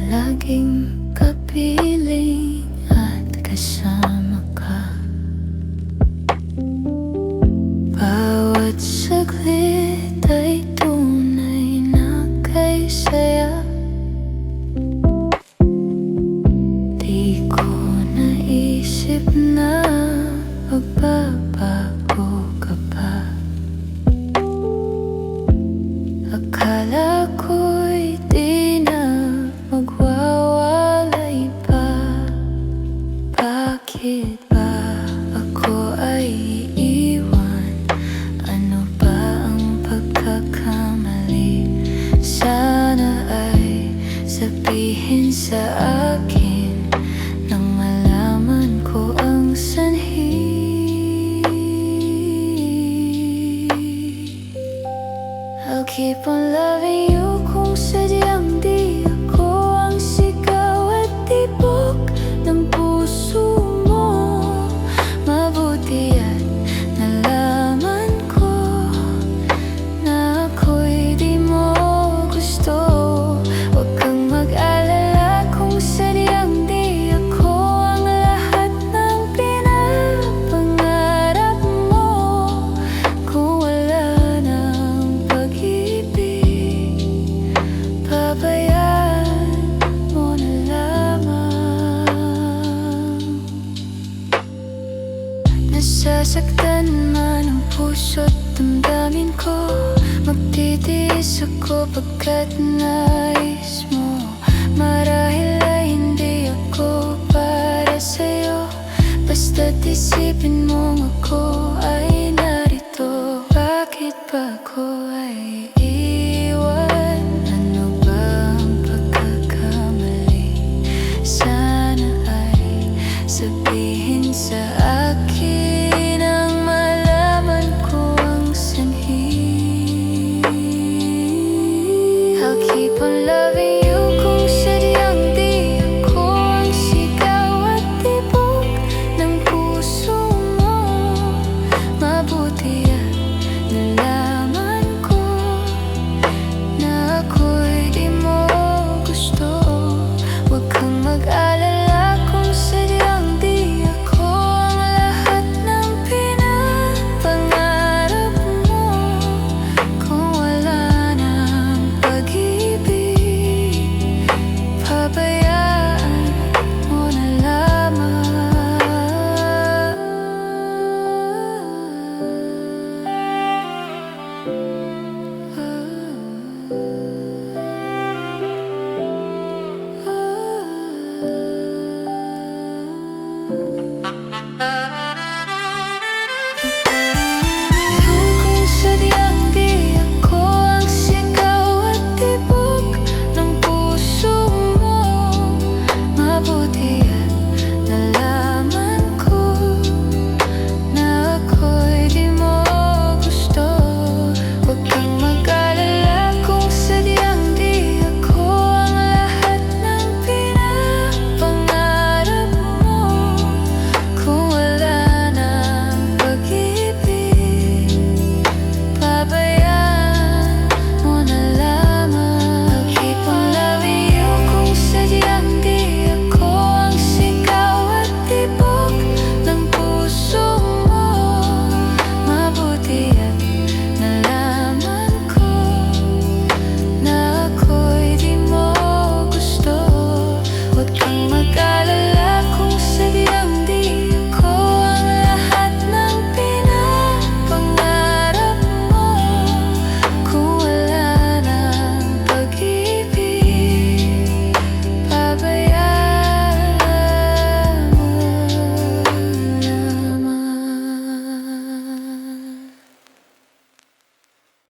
Laging kapiling at kasama ka. Bawat saglit ay tunay na kay saya. Di ko naisip na magbabago ka pa. Akala ko'y di na magwawalay pa. Bakit ba ako ay iiwan? Ano ba ang pagkakamali? Sana ay sabihin sa akin nang malaman ko ang sanhi. I'll keep on loving you kung sadyang di ako ang sigaw at tibok ng puso mo. Mabuti at nalaman ko na ako'y di mo gusto. Huwag kang mag-alala kung sadyang di ako ang lahat ng pinapangarap mo. Kung wala nang pag-ibig, pabayaan mo na lamang. Nasasaktan man ang puso't damdamin ko. Magtitiis ako pagkat nais mo. Marahil ay hindi ako para sa'yo, basta't isipin mo ako.